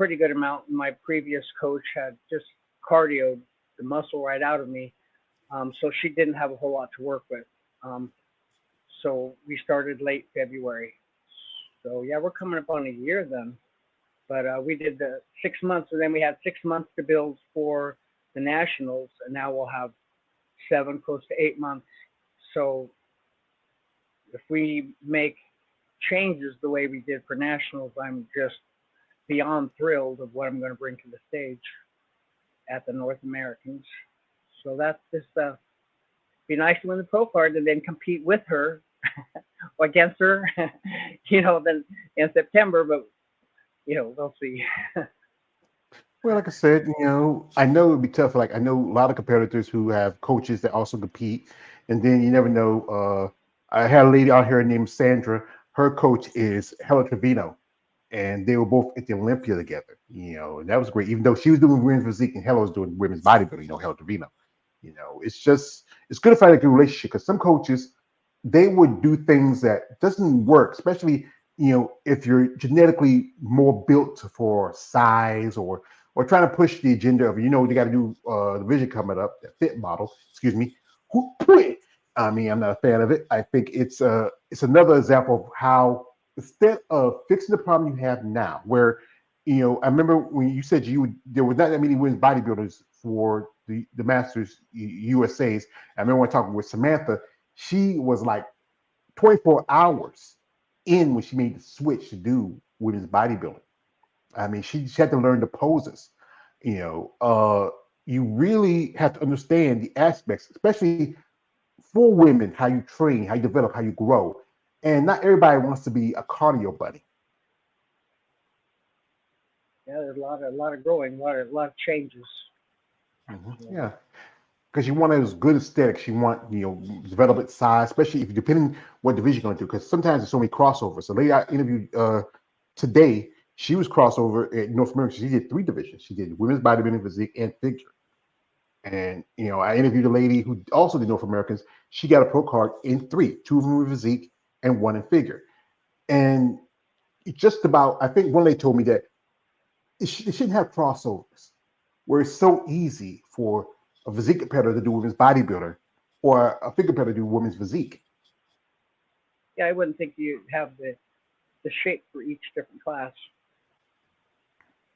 pretty good amount. My previous coach had just cardio the muscle right out of me, so she didn't have a whole lot to work with. Um, so we started late February. So yeah, we're coming up on a year then. But we did the 6 months, and then we had 6 months to build for the nationals, and now we'll have seven, close to 8 months. So if we make changes the way we did for nationals, I'm just beyond thrilled of what I'm going to bring to the stage at the North Americans. So that's just be nice to win the pro card and then compete with her or against her, then in September. But we'll see. Well, like I said, I know it'd be tough. Like I know a lot of competitors who have coaches that also compete, and then you never know. I had a lady out here named Sandra. Her coach is Hella Trevino, and they were both at the Olympia together. And that was great. Even though she was doing women's physique and Hella was doing women's bodybuilding, Hella Trevino. It's good to find a good relationship because some coaches they would do things that doesn't work, especially if you're genetically more built for size or trying to push the agenda of they got to do the vision coming up, the fit model. Excuse me. I mean, I'm not a fan of it. I think it's another example of how instead of fixing the problem you have now, where I remember when you said there was not that many women's bodybuilders for the Masters USA's. I remember when talking with Samantha, she was like 24 hours in when she made the switch to do women's bodybuilding. I mean, she had to learn the poses. You know, uh, you really have to understand the aspects, especially for women, how you train, how you develop, how you grow. And not everybody wants to be a cardio buddy. Yeah, there's a lot of growing, a lot of changes. Yeah. Yeah, because you want those good aesthetics. You want develop its size, especially if depending what division you're going to do. Because sometimes there's so many crossovers. So lady I interviewed today, she was crossover at North America. She did three divisions. She did women's bodybuilding, physique, and figure. And I interviewed a lady who also did North Americans. She got a pro card in three, two of them were physique and one in figure. And it just about, I think one lady told me that it shouldn't have crossovers where it's so easy for a physique competitor to do women's bodybuilder or a figure competitor to do women's physique. Yeah, I wouldn't think you have the shape for each different class.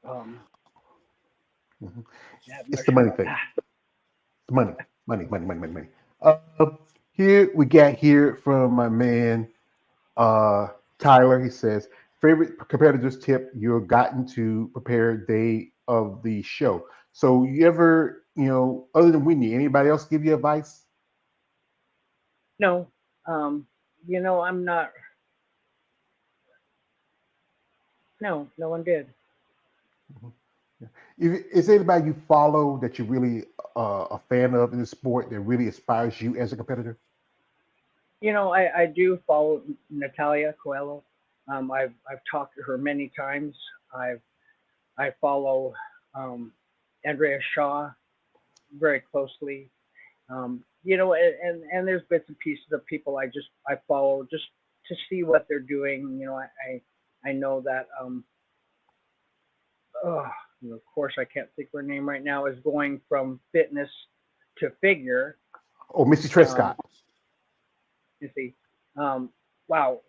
Um, Mhm. yeah, I'm It's not the sure money about thing. that. The money, money, money, money, money, money. Uh, Here we got here from my man Uh, Tyler, he says, favorite competitors tip you've gotten to prepare day of the show. So you ever, other than Whitney, anybody else give you advice? No, um, I'm not. No, no one did. Mhm. Yeah. Is there anybody you follow that you're really a fan of in the sport that really inspires you as a competitor? I do follow Natalia Coelho. I've talked to her many times. I follow um, Andrea Shaw very closely. And there's bits and pieces of people I follow just to see what they're doing. I know that oh, of course I can't think of her name right now is going from fitness to figure. Oh, Missy Um, Trescott. you see, um, wow,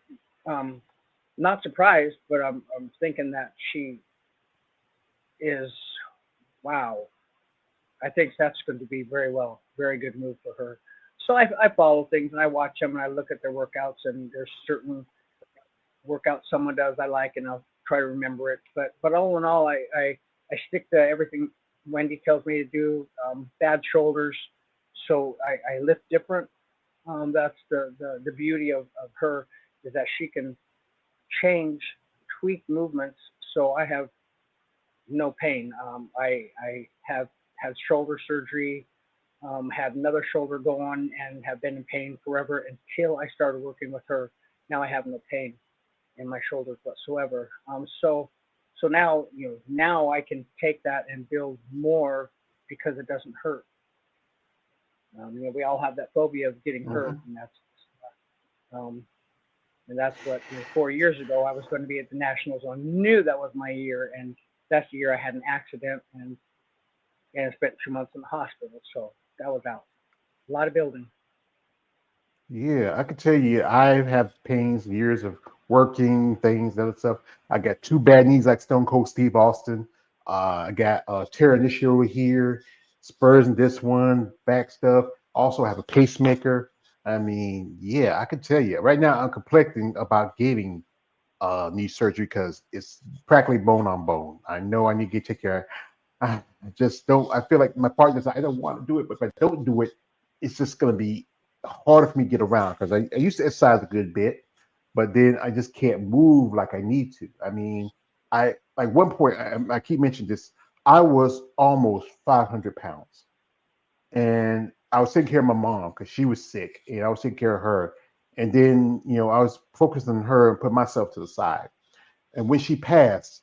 um, not surprised, but I'm thinking that she is wow. I think that's going to be very good move for her. So I follow things and I watch them and I look at their workouts and there's certain workouts someone does I like and I'll try to remember it. But all in all, I stick to everything Wendy tells me to do. Bad shoulders, so I lift different. That's the beauty of her is that she can change, tweak movements. So I have no pain. I have had shoulder surgery, had another shoulder go on, and have been in pain forever until I started working with her. Now I have no pain in my shoulders whatsoever. So now now I can take that and build more because it doesn't hurt. We all have that phobia of getting hurt, Mhm. um, and that's what 4 years ago I was going to be at the nationals. I knew that was my year, and that's the year I had an accident and spent 2 months in the hospital. So that was out. A lot of building. Yeah, I could tell you, I have pains, years of working things, and other stuff. I got two bad knees like Stone Cold Steve Austin. I got tear in this shoulder here, spurs in this one, back stuff. Also have a pacemaker. I mean, yeah, I could tell you. Right now, I'm conflicting about getting knee surgery because it's practically bone on bone. I know I need to get take care. I just don't. I feel like my partner's. I don't want to do it, but if I don't do it, it's just going to be harder for me to get around because I used to exercise a good bit, but then I just can't move like I need to. I mean, I like one point. I keep mentioning this. I was almost 500 pounds, and I was taking care of my mom because she was sick, and I was taking care of her. And then I was focused on her and put myself to the side. And when she passed,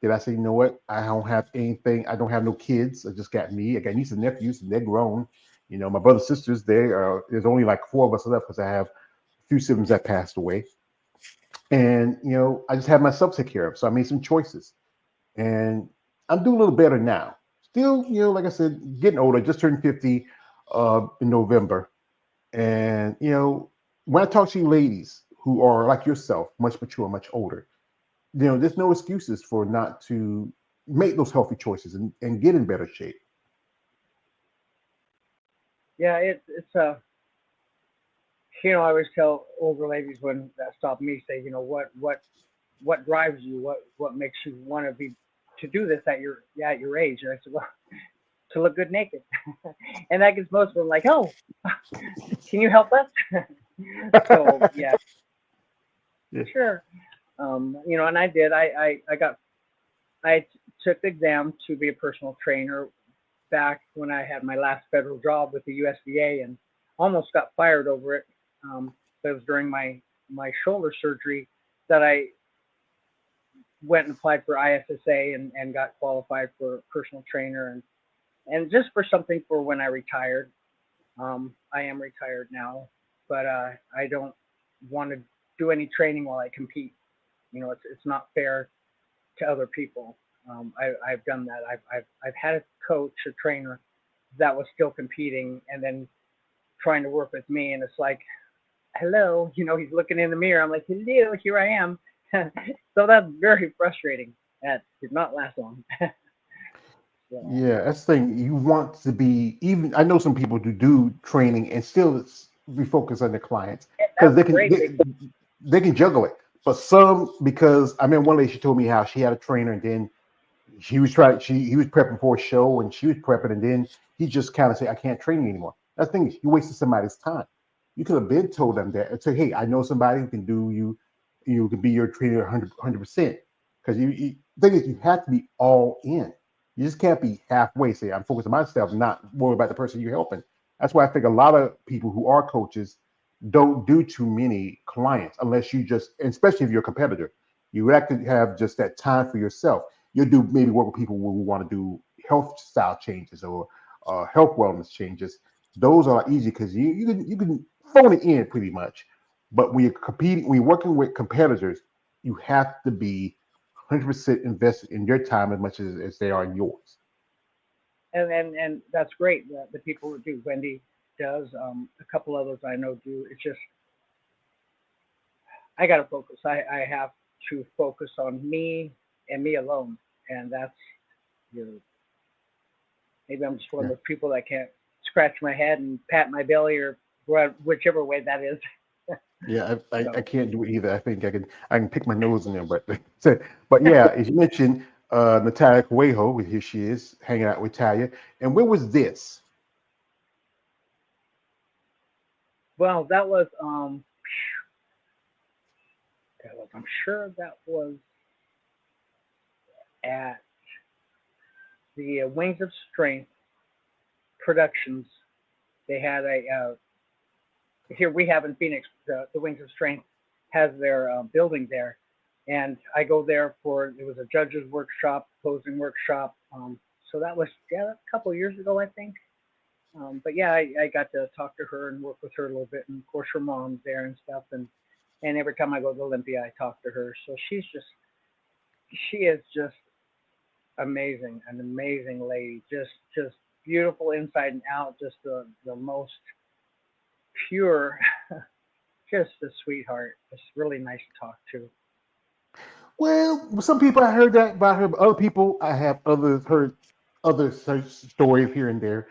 did I say, you know what? I don't have anything. I don't have no kids. I just got me. I got nieces and nephews, and they're grown. My brothers, sisters, there's only like four of us left because I have a few siblings that passed away. And, I just had myself to take care of. So I made some choices. And I'm doing a little better now. Still, like I said, getting older. I just turned 50 in November. And, when I talk to you ladies who are like yourself, much mature, much older, there's no excuses for not to make those healthy choices and get in better shape. Yeah, it's I always tell older ladies when that stop me, say, what drives you, what makes you want to be to do this at your age. And I said, well, to look good naked, and that gets most of them like, oh, can you help us? So yeah, Yeah. sure. And I did. I took the exam to be a personal trainer back when I had my last federal job with the USDA, and almost got fired over it. But it was during my shoulder surgery that I went and applied for ISSA and got qualified for personal trainer and just for something for when I retired. I am retired now, but I don't want to do any training while I compete. It's not fair to other people. I've done that. I've had a coach, a trainer that was still competing, and then trying to work with me, and it's like, hello, he's looking in the mirror. I'm like, hello, here I am. So that's very frustrating. That did not last long. So, Yeah, that's the thing. You want to be even. I know some people do training and still be focused on their clients and because that's they can great. They, they can juggle it. But some because I mean one lady she told me how she had a trainer and then he was prepping for a show and she was prepping and then he just kind of said I can't train you anymore. That's the thing is you wasted somebody's time. You could have been told them that and say hey I know somebody who can do you can be your trainer 100% because the thing is you have to be all in. You just can't be halfway. Say I'm focused on myself, not worry about the person you're helping. That's why I think a lot of people who are coaches don't do too many clients unless you just, especially if you're a competitor, you have to have just that time for yourself. You'll do maybe work with people who want to do health style changes or health wellness changes. Those are easy because you can phone it in pretty much. But when you're competing, when you're working with competitors, you have to be 100% invested in your time as much as they are in yours. and that's great. The people who do, Wendy does, a couple others I know do. It's just I got to focus. I have to focus on me and me alone, and that's you know, maybe I'm just one of Yeah, those people that can't scratch my head and pat my belly or whichever way that is. yeah, I So can't do it either. I think I can pick my nose in there, but but yeah, as you mentioned, Natalia Cuejo, here she is hanging out with Talia. And where was this? well, I'm sure that was at the Wings of Strength Productions. They had a here we have in Phoenix. The Wings of Strength has their building there, and I go there for it was a judges workshop, posing workshop. So that was a couple of years ago, I think. But yeah, I got to talk to her and work with her a little bit, and of course her mom's there and stuff. And every time I go to Olympia, I talk to her. So she is just amazing, an amazing lady, just beautiful inside and out, just the most pure, just a sweetheart. It's really nice to talk to. Well, some people I heard that about her, but other people I have others heard other stories here and there.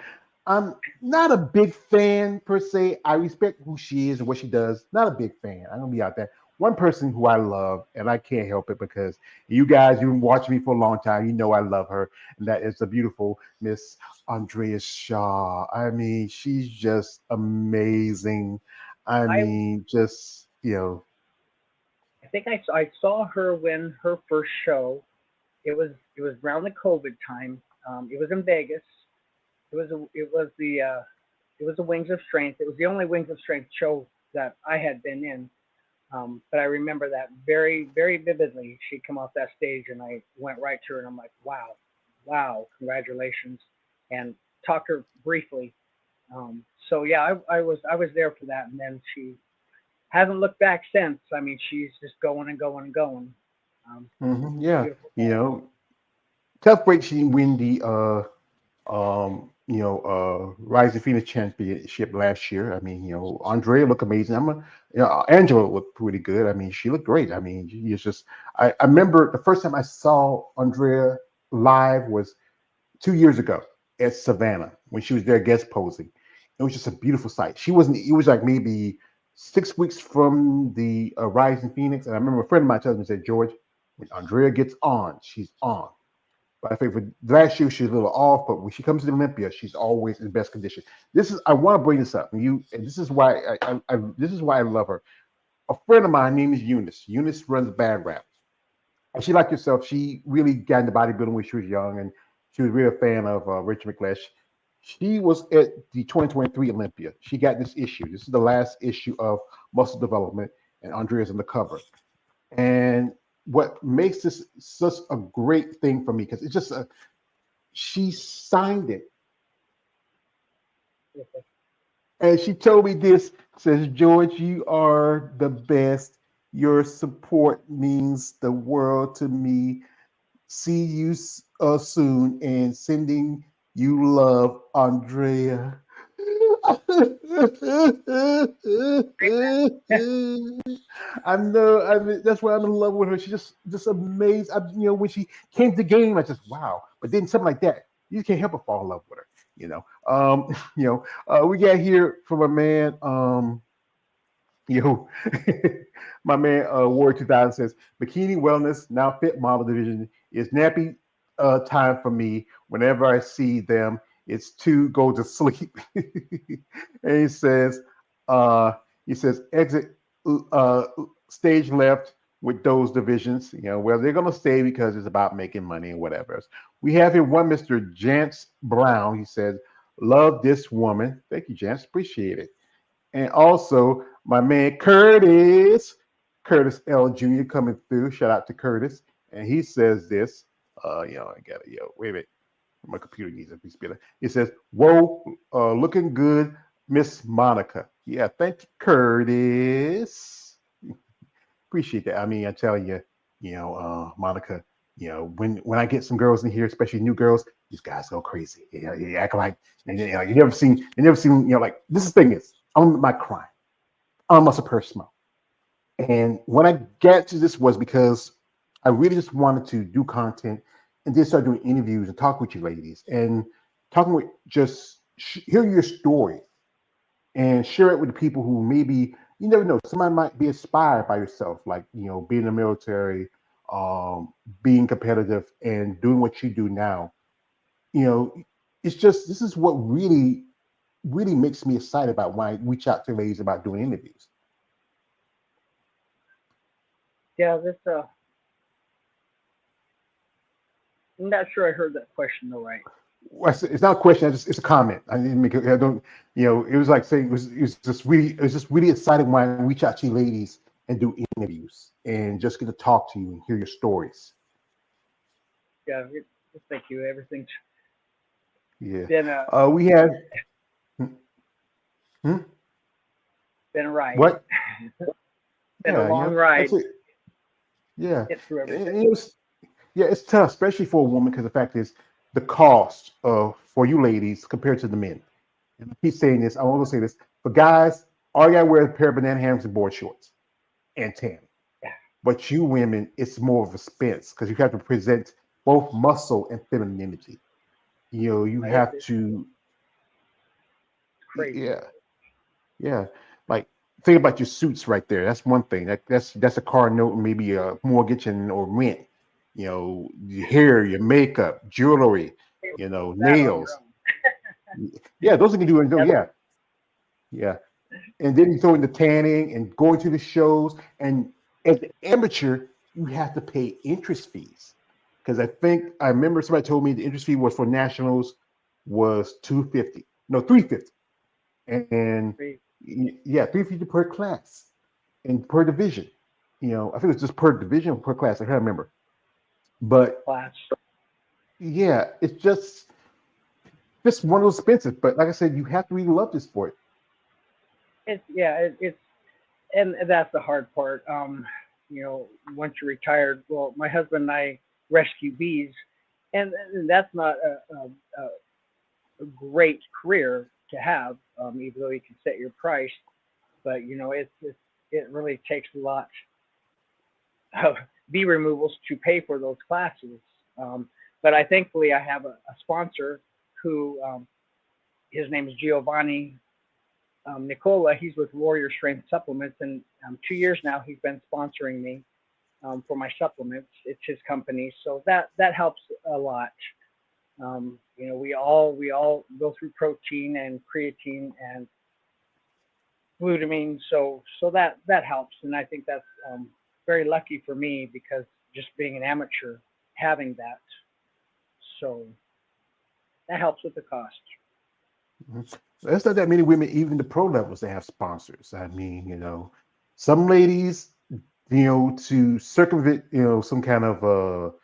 I'm not a big fan per se. I respect who she is and what she does. Not a big fan. I'm gonna be out there. One person who I love, and I can't help it because you guys, you've been watching me for a long time. You know I love her, and that is the beautiful Miss Andrea Shaw. I mean, she's just amazing. I I mean, just I think I saw her when her first show. It was around the COVID time. It was in Vegas. It was the Wings of Strength. It was the only Wings of Strength show that I had been in. But I remember that very, very vividly. She'd come off that stage, and I went right to her, and I'm like, "Wow, wow, congratulations!" And talked to her briefly. So yeah, I was there for that, and then she hasn't looked back since. I mean, she's just going and going and going. Um, yeah, beautiful you gal. know, tough break. She didn't win the Rising Phoenix Championship last year. I mean, Andrea looked amazing. Angela looked pretty good. I mean, she looked great. I mean, she is just. I remember the first time I saw Andrea live was 2 years ago at Savannah when she was there guest posing. It was just a beautiful sight. She wasn't. It was like maybe 6 weeks from the Rising Phoenix, and I remember a friend of mine telling me, said, George, when Andrea gets on, she's on. But I think for last year she's a little off, but when she comes to Olympia, she's always in best condition. This is I want to bring this up, and this is why this is why I love her. A friend of mine named is Eunice. Eunice runs Bad Rap. And she, like yourself, she really got into bodybuilding when she was young, and she was really a fan of Richard McLesh. She was at the 2023 Olympia. She got this issue. This is the last issue of Muscle Development, and Andrea's on the cover. And what makes this such a great thing for me because it's just she signed it, and she told me this, says, George, you are the best. Your support means the world to me. See you soon, and sending you love, Andrea. I know. I mean, that's why I'm in love with her. She's just amazing. When she came to the game, I just wow. But then something like that, you can't help but fall in love with her. We got here from a man. Yo, my man, Ward 2000 says bikini wellness now fit model division is nappy time for me. Whenever I see them, it's to go to sleep. And uh, he says exit uh, stage left with those divisions. Well, they're gonna stay because it's about making money and whatever. We have here one Mr. Jance Brown. He says, "Love this woman." Thank you, Jance. Appreciate it. And also my man Curtis L. Jr. coming through. Shout out to Curtis. And he says this. I got it. Wait a minute. My computer needs a piece of paper. It says, "Whoa, looking good, Miss Monica." Yeah, thank you, Curtis. Appreciate that. I mean, I tell you, Monica. When I get some girls in here, especially new girls, these guys go crazy. You act like and you never seen. Like this is the thing is, I'm my crime. I'm a person. And when I got to this was because I really just wanted to do content and then start doing interviews and talk with you ladies and talking with just hear your story and share it with the people who maybe you never know somebody might be inspired by yourself, like being in the military, being competitive, and doing what you do now. You know, it's just this is what really makes me excited about when I reach out to ladies about doing interviews. Yeah, this I'm not sure I heard that question though right. Well, it's not a question. It's a comment. I didn't make it. I don't. It was like saying it was just really exciting when I reach out to you ladies and do interviews and just get to talk to you and hear your stories. Yeah, thank you. Everything's Yeah. been We have hmm? Hmm? been a ride. What? Been a Yeah. long That's ride. it. Yeah. Get through And everything. it was. Yeah, it's tough, especially for a woman, because the fact is the cost of for you ladies compared to the men. And I keep saying this. I want to say this for guys. All you gotta wear is a pair of banana hammers and board shorts and tan. But you women, it's more of a expense because you have to present both muscle and femininity. You know, you have It's to, crazy. yeah, yeah. Like think about your suits right there. That's one thing. That's a car note, and maybe a mortgage and or rent. You know, your hair, your makeup, jewelry, you know, That on your nails. own. Yeah, those you can do. And Yeah, yeah, yeah. And then you throw in the tanning and going to the shows. And as an amateur, you have to pay interest fees. Because I remember somebody told me the interest fee was for nationals was 250. No, 350. And free yeah, 350 per class and per division. You know, I think it was just per division or per class. I can't remember. But class. yeah, it's just one of those expenses. But like I said, you have to really love this sport. It's and that's the hard part. Once you're retired, well, my husband and I rescue bees, and that's not a great career to have, even though you can set your price. But it really takes a lot of bee removals to pay for those classes. But I thankfully I have a sponsor who his name is Giovanni Nicola. He's with Warrior Strength Supplements, and 2 years now he's been sponsoring me for my supplements. It's his company, so that helps a lot. We all go through protein and creatine and glutamine, so that helps, and I think that's very lucky for me because just being an amateur, having that, so that helps with the cost. Mhm. There's not that many women, even the pro levels, that have sponsors. I mean, you know, some ladies, you know, to circumvent, you know, some kind of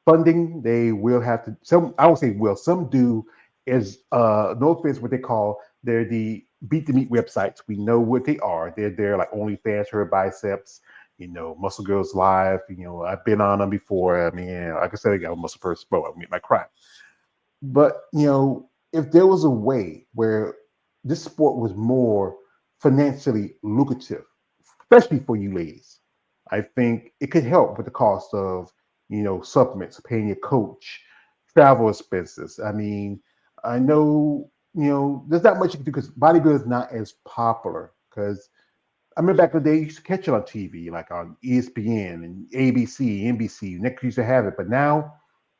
funding, they will have to. Some, I would say, will some do is no offense, what they call they're the beat the meat websites. We know what they are. They're like OnlyFans, Her Biceps, you know, Muscle Girls Live. You know, I've been on them before. I mean, like I said, I got muscle first, bro. I mean, my crap. But you know, if there was a way where this sport was more financially lucrative, especially for you ladies, I think it could help with the cost of supplements, paying your coach, travel expenses. I mean, I know there's not much you can do because bodybuilding is not as popular. Because I remember back in the day, you used to catch it on TV, like on ESPN and ABC, NBC. Next used to have it, but now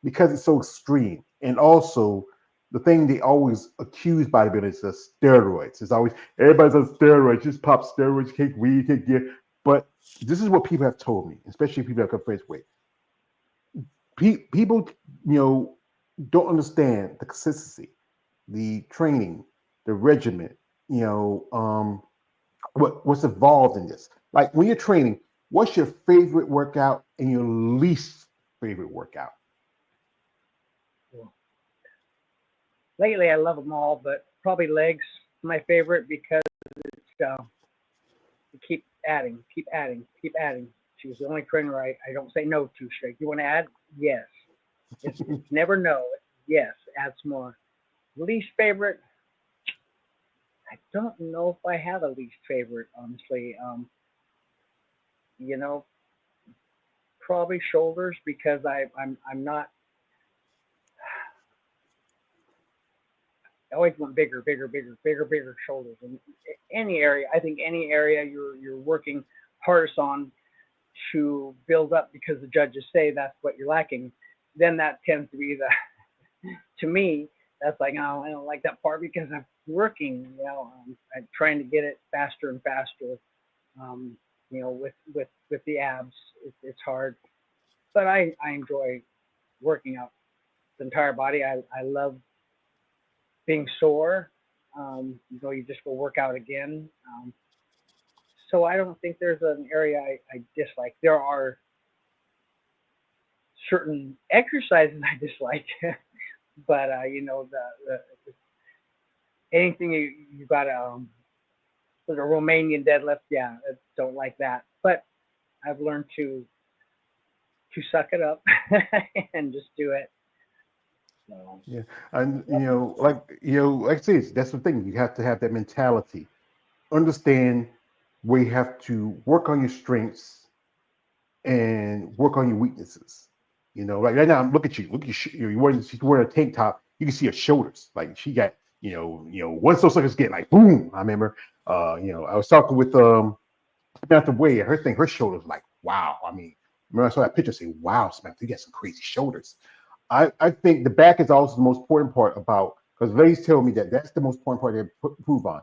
because it's so extreme, and also the thing they always accuse bodybuilders of steroids. It's always everybody's on steroids, just pop steroids, take weed, take gear. But this is what people have told me, especially people that come friends with. People, you know, don't understand the consistency, the training, the regimen. You know, what's involved in this. Like when you're training, what's your favorite workout and your least favorite workout? Well, lately I love them all, but probably legs my favorite because you keep adding, keep adding. She was the only trainer I don't say no to straight. You want to add? Yes. It's never no. It's yes. Add some more. Least favorite? I don't know if I have a least favorite, honestly. You know, probably shoulders because I'm not. I always want bigger, bigger, bigger, bigger, bigger shoulders. In any area, I think any area you're working hardest on to build up because the judges say that's what you're lacking, then that tends to be the to me that's like, oh, I don't like that part because I'm working, I'm trying to get it faster and faster. Um, with the abs, it's hard, but I enjoy working out the entire body. I love being sore. You just go work out again. So I don't think there's an area I dislike. There are certain exercises I dislike, but the anything you got with a Romanian deadlift, yeah, I don't like that. But I've learned to to suck it up and just do it. So, Yeah, and yep, like I say, that's the thing. You have to have that mentality. Understand where you have to work on your strengths and work on your weaknesses. Like right now, look at you. Look at she's wearing a tank top. You can see her shoulders. Like she got, once those suckers get like boom. I remember, I was talking with Samantha Way. Her shoulders like wow. I mean, remember I saw that picture. Say wow, Samantha, you got some crazy shoulders. I think the back is also the most important part about because ladies tell me that that's the most important part to improve on.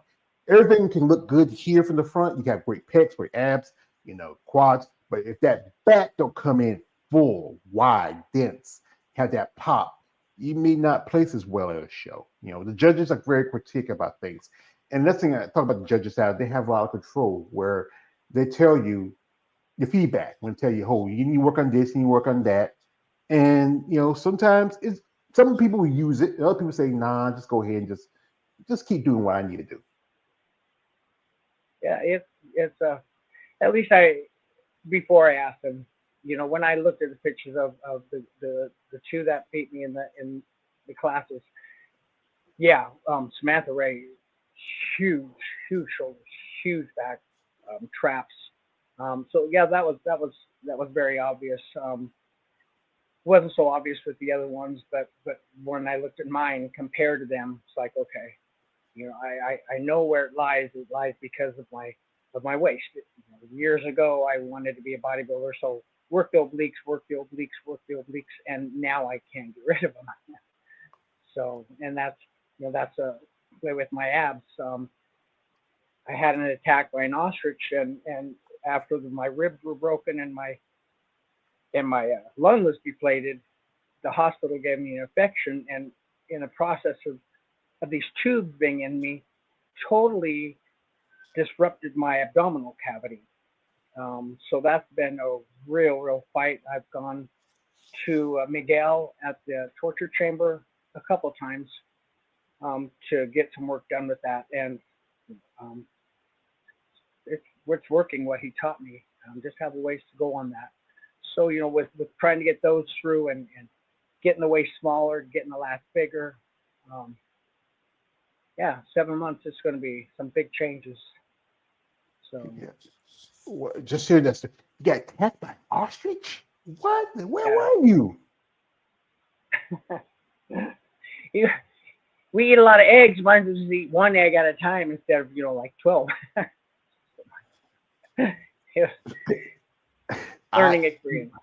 Everything can look good here from the front. You got great pecs, great abs, quads. But if that back don't come in full, wide, dense, have that pop, you may not place as well at a show. The judges are very critique about things. And that's the thing I talk about the judges out, they have a lot of control where they tell you the feedback when tell you, oh, you need to work on this, you need to work on that. And sometimes it's some people use it, and other people say, nah, just go ahead and just keep doing what I need to do. yeah, it's at least I before I asked him, when I looked at the pictures of the two that beat me in the classes, yeah, Samantha Ray, huge, huge shoulders, huge back, traps. So yeah, that was very obvious. Wasn't so obvious with the other ones, but when I looked at mine compared to them, it's like okay, I know where it lies. It lies because of my waist. Years ago, I wanted to be a bodybuilder, so work the obliques, work the obliques, work the obliques, and now I can't get rid of them. So, and that's a way with my abs. I had an attack by an ostrich, and after my ribs were broken and my lung was deflated, the hospital gave me an infection, and in the process of these tubes being in me, totally disrupted my abdominal cavity. So that's been a real fight. I've gone to Miguel at the torture chamber a couple times to get some work done with that, and um, it's working what he taught me. Just have a ways to go on that. So with trying to get those through and getting the waist smaller, getting the lats bigger, um, yeah, 7 months is going to be some big changes. So Yeah. Just hear this. You got attacked by an ostrich? What? Where yeah, were you? you, we eat a lot of eggs. Mine was just eat one egg at a time instead of like 12. Yeah, I learning experience.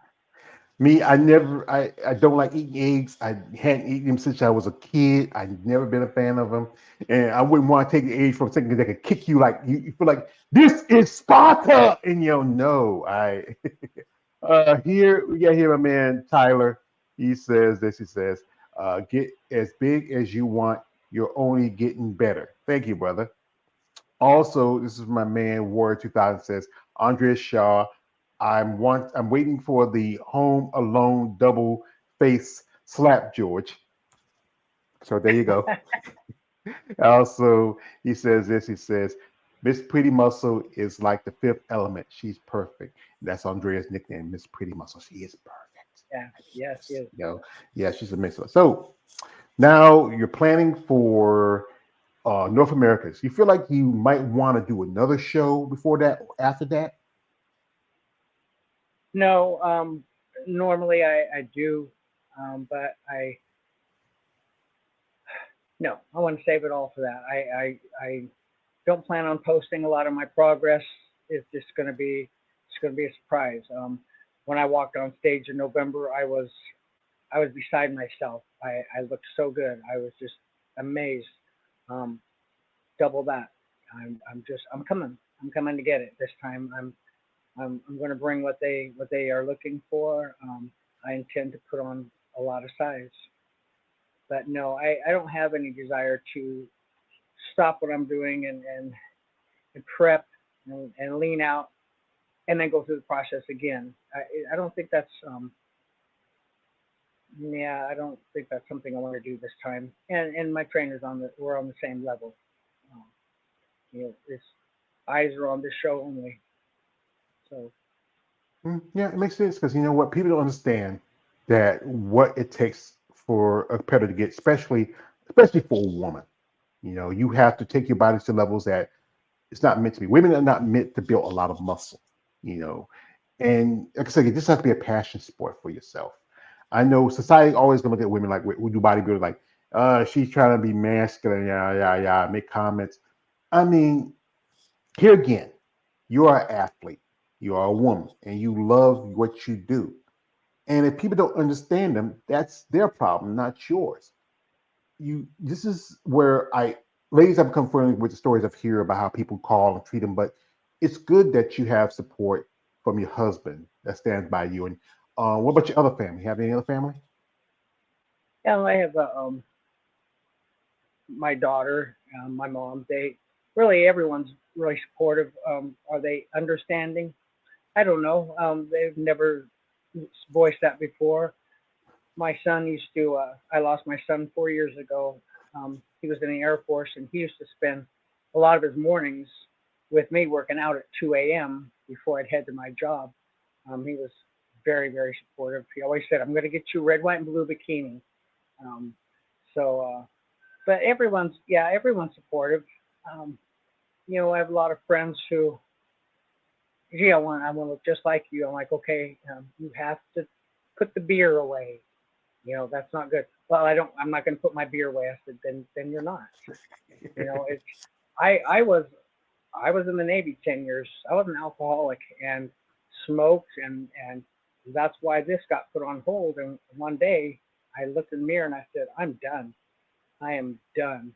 Me, I don't like eating eggs. I hadn't eaten them since I was a kid. I've never been a fan of them. And I wouldn't want to take the egg from something that could kick you like you feel like this is Sparta. And no, here we got here my man Tyler. He says, get as big as you want. You're only getting better. Thank you, brother. Also, this is my man Warrior 2000 says, Andrea Shaw, I'm waiting for the Home Alone double face slap George. So there you go. Also, he says this, he says, Miss Pretty Muscle is like the fifth element. She's perfect. That's Andrea's nickname, Miss Pretty Muscle. She is perfect. Yeah, yes, yes. Yeah, she's a mix. So now you're planning for North America. So you feel like you might want to do another show before that, or after that? No, normally I do, but no, I want to save it all for that. I don't plan on posting a lot of my progress. It's going to be a surprise. When I walked on stage in November, I was beside myself. I looked so good. I was just amazed. Um, Double that. I'm coming to get it this time. I'm going to bring what they are looking for. I intend to put on a lot of size, but no, I don't have any desire to stop what I'm doing and prep and lean out and then go through the process again. I don't think that's yeah, I don't think that's something I want to do this time. And my trainers we're on the same level. Um, it's eyes are on this show only. So Yeah, it makes sense because you know what? People don't understand that what it takes for a competitor to get, especially for a woman. You know, you have to take your body to levels that it's not meant to be. Women are not meant to build a lot of muscle, you know. And like I said, this has to be a passion sport for yourself. I know society always gonna look at women like we do bodybuilding, like, she's trying to be masculine, yeah, yeah, yeah, make comments. I mean, here again, you are an athlete, you are a woman, and you love what you do. And if people don't understand them, that's their problem, not yours. This is where I ladies have come forward with the stories of here about how people call and treat them, but it's good that you have support from your husband that stands by you. And what about your other family? Have any other family? Yeah, I have my daughter, my mom. They really everyone's really supportive. Are they understanding? I don't know. They've never voiced that before. My son used to. I lost my son 4 years ago. He was in the Air Force, and he used to spend a lot of his mornings with me working out at 2 a.m. before I'd head to my job. He was very, very supportive. He always said, "I'm going to get you red, white, and blue bikini." Um, so, but everyone's supportive. Um, I have a lot of friends who, gee, I want to look just like you. I'm like, okay, you have to put the beer away. That's not good. Well, I'm not going to put my beer away. I said, then you're not. It's, I was I was in the Navy 10 years. I was an alcoholic and smoked, and that's why this got put on hold. And one day I looked in the mirror and I said, I'm done. I am done.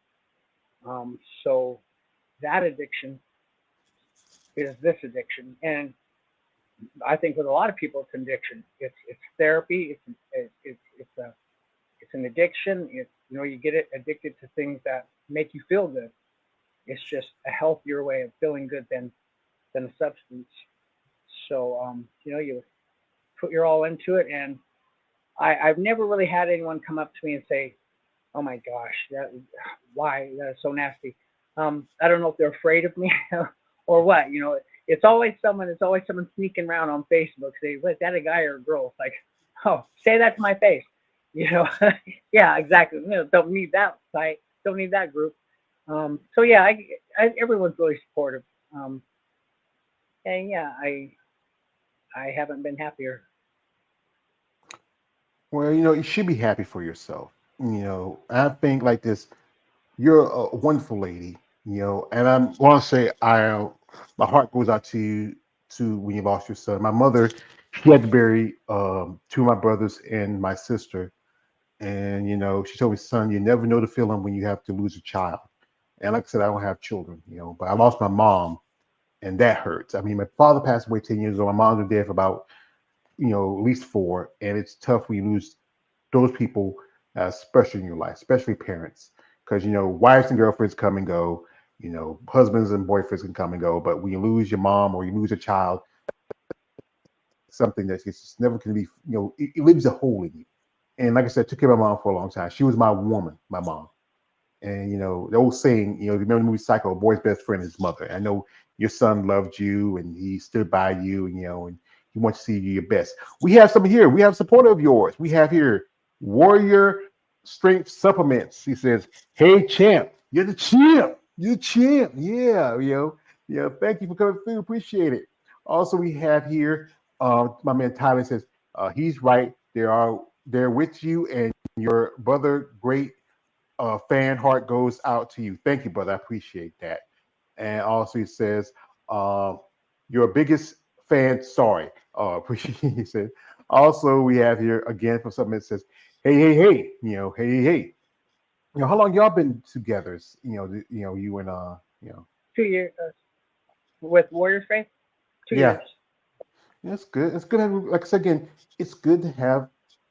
So that addiction is this addiction, and I think with a lot of people it's addiction. It's therapy. It's an addiction. You get it addicted to things that make you feel good. It's just a healthier way of feeling good than a substance. So you put your all into it, and I've never really had anyone come up to me and say, "Oh my gosh, why that is so nasty." I don't know if they're afraid of me or what. It's always someone sneaking around on Facebook saying, "Was that a guy or a girl?" It's like, oh, say that to my face. You know, yeah, exactly. Don't need that site. Don't need that group. So yeah, everyone's really supportive. Um, and yeah, I haven't been happier. Well, you should be happy for yourself. I think like this. You're a wonderful lady. And I want to say my heart goes out to you to when you lost your son. My mother, she had to bury two of my brothers and my sister, and she told me, son, you never know the feeling when you have to lose a child. And like I said, I don't have children, but I lost my mom, and that hurts. I mean, my father passed away 10 years ago. My mom's been dead for about at least four, and it's tough when you lose those people, especially in your life, especially parents, because wives and girlfriends come and go, husbands and boyfriends can come and go, but when you lose your mom or you lose a child, something that's just never going to be, it leaves a hole in you. And like I said, I took care of my mom for a long time. She was my woman, my mom. And the old saying, remember the movie Psycho, a boy's best friend is his mother. I know your son loved you and he stood by you, and he wants to see you your best. We have some here. We have support of yours. We have here Warrior Strength Supplements. He says, "Hey champ, you're the champ. You're the champ. Yeah, thank you for coming through. Appreciate it." Also, we have here my man Tyler says, he's right. They're with you and your brother great fan heart goes out to you. Thank you, brother. I appreciate that. And also he says, uh, your biggest fan, sorry. Appreciate he said. Also, we have here again from something that says, hey, hey, hey, hey, hey, hey. How long y'all been together? You and 2 years with Warriors Faith. Two yeah, years. that's good. It's good. Like I said again, it's good to have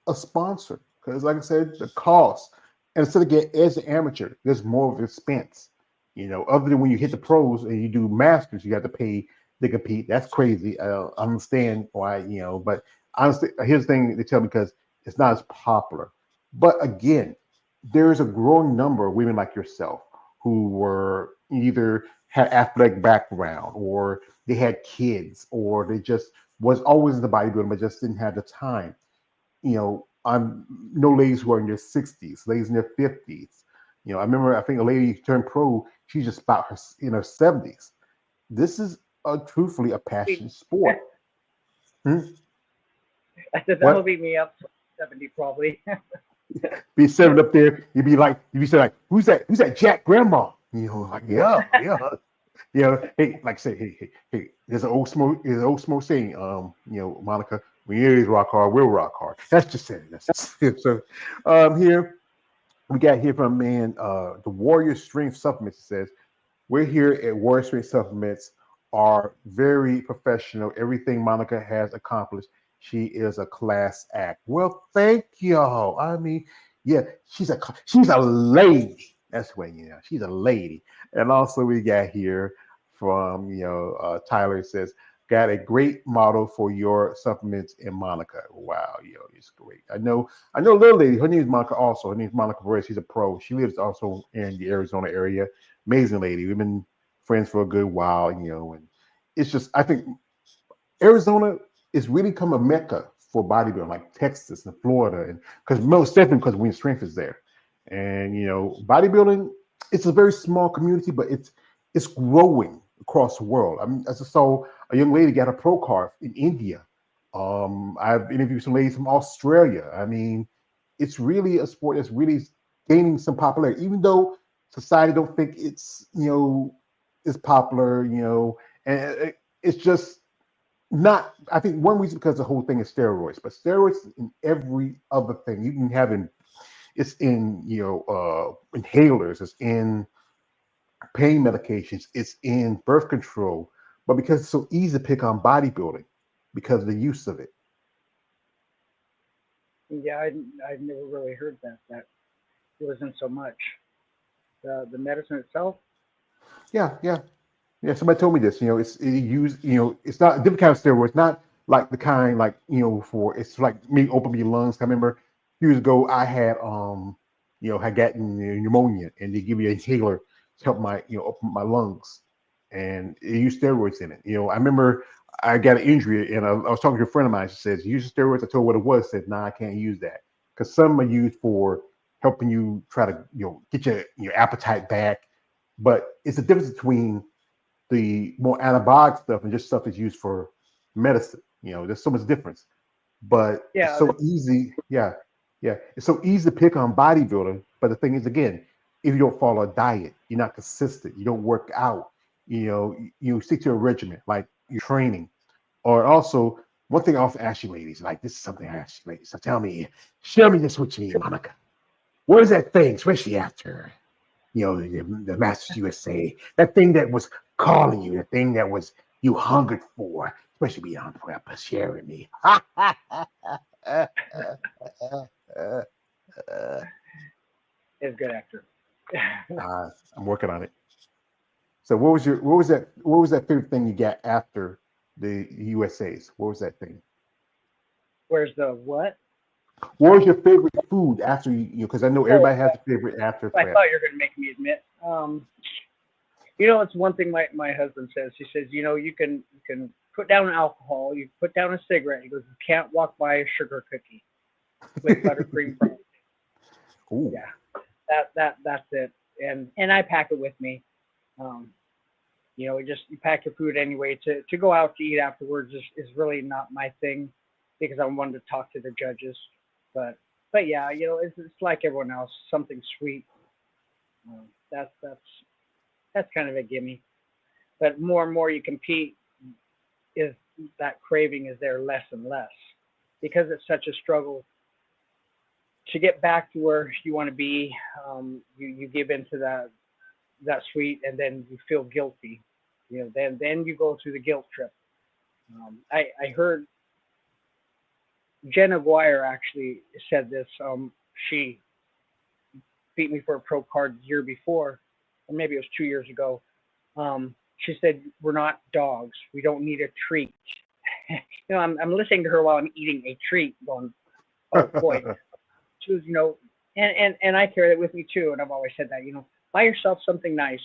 a sponsor because, like I said, the cost. And instead of get as an amateur, there's more of expense. Other than when you hit the pros and you do masters, you have to pay to compete. That's crazy. I understand why. But honestly, here's the thing they tell me because it's not as popular. But again, there's a growing number of women like yourself who were either had athletic background or they had kids or they just was always into bodybuilding, but just didn't have the time. I'm no ladies who are in their 60s, ladies in their 50s. I remember I think a lady turned pro, she's just about her in her 70s. This is truthfully a passion sport. Hmm? I said that'll What? be me up 70 probably. Be sitting up there, you'd be saying like, who's that? Who's that Jack Grandma? Like, yeah, yeah. Hey, like I say, hey, there's an old smoke saying, Monica, when you is rock hard, we'll rock hard. That's just it. That's just it. So here we got here from a man, the Warrior Strength Supplements says, we're here at Warrior Strength Supplements are very professional. Everything Monica has accomplished, she is a class act. Well, thank y'all. I mean, yeah, she's a lady. That's what she's a lady. And also we got here from Tyler says, got a great model for your supplements in Monica. Wow, it's great. I know a little lady. Her name is Monica. Also, her name is Monica Perez. She's a pro. She lives also in the Arizona area. Amazing lady. We've been friends for a good while, and it's just I think Arizona is really come a mecca for bodybuilding, like Texas and Florida, and because most definitely because Wing Strength is there, and bodybuilding, it's a very small community, but it's growing across the world. I mean, I just saw a young lady got a pro card in India. I've interviewed some ladies from Australia. I mean, it's really a sport that's really gaining some popularity, even though society don't think it's is popular, and it's just not. I think one reason because the whole thing is steroids, but steroids in every other thing you can have it's in inhalers, it's in pain medications, it's in birth control, but because it's so easy to pick on bodybuilding because of the use of it. Yeah, I never really heard that it wasn't so much the medicine itself. Yeah, yeah. Yeah, somebody told me this. It's used. It's not a different kind of steroid. It's not like the kind like for it's like me open your lungs. I remember years ago I had had gotten pneumonia, and they give me a inhaler to help my open my lungs, and it used steroids in it. I remember I got an injury, and I was talking to a friend of mine. She says use steroids. I told her what it was. Said nah, I can't use that because some are used for helping you try to get your appetite back, but it's a difference between the more anabolic stuff and just stuff that's used for medicine. There's so much difference, but it's Yeah, so easy. Yeah, yeah, it's so easy to pick on bodybuilding. But the thing is, again, if you don't follow a diet, you're not consistent, you don't work out, you stick to a regimen, like your training, or also one thing I often ask you ladies, like this is something I ask you ladies. So tell me, share me this with me, Monica. What is that thing, especially after the Masters USA, that thing that was calling you, the thing that was you hungered for, especially beyond prep, sharing me. it's good actor. I'm working on it. So what was that favorite thing you got after the USA's? What was that thing? Where's the what? What was your favorite food after because I know Oh, everybody has a favorite after I prep. thought you were gonna make me admit. It's one thing my husband says. He says, you can put down alcohol, you put down a cigarette. He goes, you can't walk by a sugar cookie with buttercream frosting. Ooh. Yeah, that's it. And I pack it with me. Um, you pack your food anyway. To go out to eat afterwards is really not my thing because I wanted to talk to the judges. But but yeah, it's like everyone else, something sweet. That's kind of a gimme. But more and more you compete, is that craving is there less and less because it's such a struggle to get back to where you want to be. You give into that sweet, and then you feel guilty. Then you go through the guilt trip. I heard Jenna Guire actually said this. She beat me for a pro card the year before, or maybe it was 2 years ago. She said, "We're not dogs. We don't need a treat." I'm listening to her while I'm eating a treat, going, "Oh boy." She was, and I carry that with me too. And I've always said that, buy yourself something nice,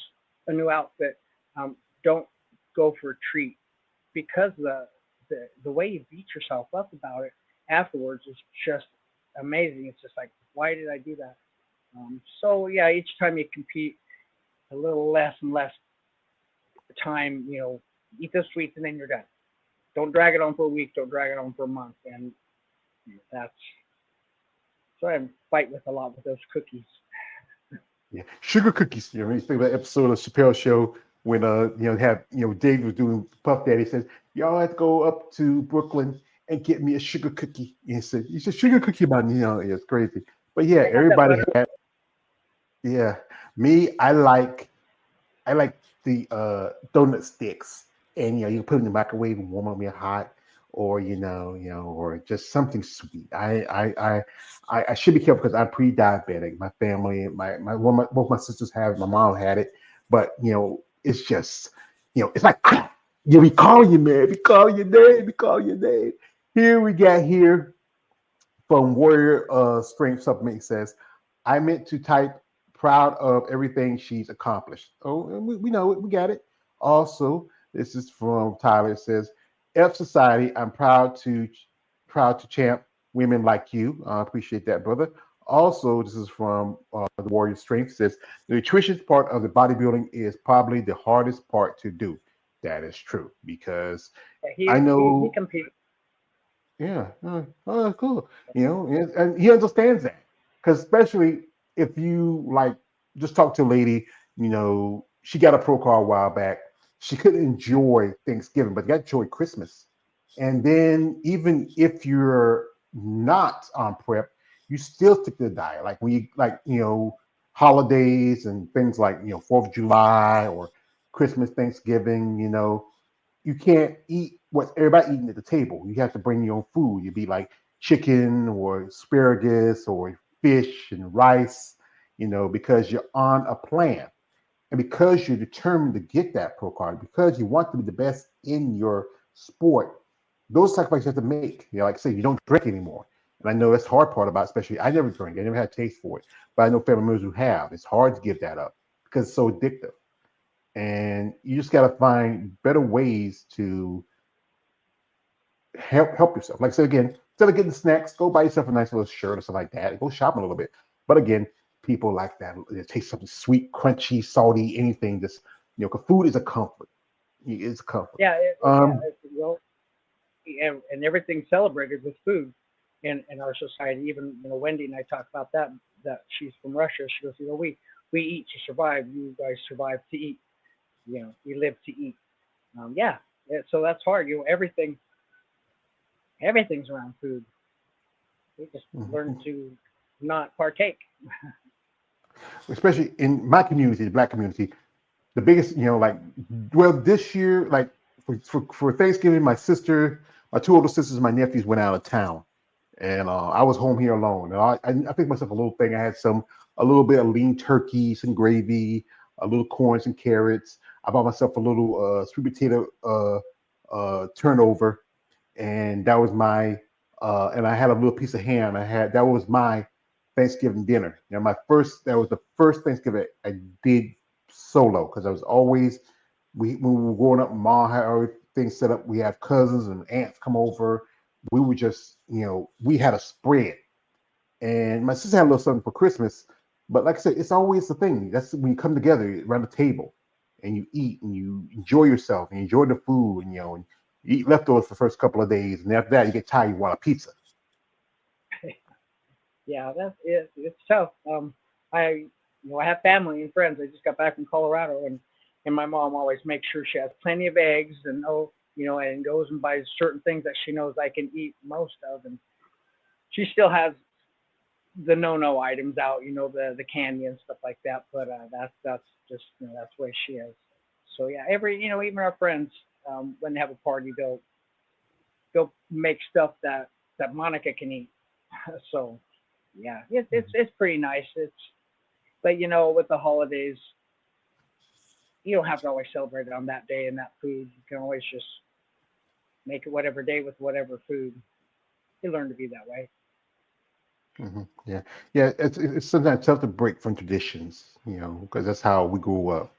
a new outfit. Don't go for a treat because the way you beat yourself up about it afterwards is just amazing. It's just like, why did I do that? So yeah, each time you compete, a little less and less time. Eat the sweets and then you're done. Don't drag it on for a week. Don't drag it on for a month. And that's so I fight with a lot with those cookies. Yeah, sugar cookies. You think of that episode of Chappelle Show when have Dave was doing Puff Daddy says y'all have to go up to Brooklyn and get me a sugar cookie. And he said sugar cookie man. It's crazy. But yeah, I got that everybody butter. had yeah. Me, I like the donut sticks, and you can put them in the microwave and warm them real hot, or or just something sweet. I should be careful because I'm pre-diabetic. My family, both my sisters have it. My mom had it, but it's just it's like we call you man, we call your name, we call your name. Here we got here from Warrior Strength Supplement says, I meant to type proud of everything she's accomplished. Oh, and we know it. We got it. Also, this is from Tyler. It says, F Society, I'm proud to champ women like you. I appreciate that, brother. Also, this is from the Warrior Strength. It says, the nutrition part of the bodybuilding is probably the hardest part to do. That is true because Yeah, I he know competes. yeah. Oh, cool. And he understands that. Because especially if you like just talk to a lady, she got a pro car a while back. She couldn't enjoy Thanksgiving, but got to enjoy Christmas. And then even if you're not on prep, you still stick to the diet. Like when you holidays and things like 4th of July or Christmas, Thanksgiving, you can't eat what everybody eating at the table. You have to bring your own food. You'd be like chicken or asparagus or fish and rice, because you're on a plan. And because you're determined to get that pro card, because you want to be the best in your sport, those sacrifices you have to make. Like I say, you don't drink anymore. And I know that's the hard part about it, especially I never drink. I never had a taste for it. But I know family members who have. It's hard to give that up because it's so addictive. And you just got to find better ways to help yourself. Like I said again, instead of getting snacks, go buy yourself a nice little shirt or something like that. Go shopping a little bit. But again, people like that. They taste something sweet, crunchy, salty, anything. Just 'cause food is a comfort. It's a comfort. Yeah, Um, well, and everything's celebrated with food in our society. Even Wendy and I talk about that she's from Russia. She goes, we eat to survive. You guys survive to eat. We live to eat. Yeah, so that's hard. Everything's around food. We just learn mhm. to not partake. Especially in my community, the black community, the biggest, well, this year, like for Thanksgiving, my two older sisters, my nephews went out of town, and I was home here alone. And I picked myself a little thing. I had a little bit of lean turkey, some gravy, a little corn, some carrots. I bought myself a little sweet potato turnover, and that was my and I had a little piece of ham. That was my Thanksgiving dinner. That was the first Thanksgiving I did solo because I was always when we were growing up, mom had everything set up. We have cousins and aunts come over. We were just, we had a spread. And my sister had a little something for Christmas. But like I said, it's always the thing. That's when you come together around the table and you eat and you enjoy yourself and you enjoy the food and you eat leftovers for the first couple of days. And after that, you get tired, you want a pizza. Yeah, that's it. It's tough. I have family and friends. I just got back from Colorado, and my mom always makes sure she has plenty of eggs, and and goes and buys certain things that she knows I can eat most of, and she still has the no items out, the candy and stuff like that. But that's just that's the way she is. So yeah, every even our friends, when they have a party, they'll make stuff that Monica can eat. So yeah, it's pretty nice. But with the holidays, you don't have to always celebrate it on that day and that food. You can always just make it whatever day with whatever food. You learn to be that way. Yeah, yeah. It's sometimes tough to break from traditions, because that's how we grew up.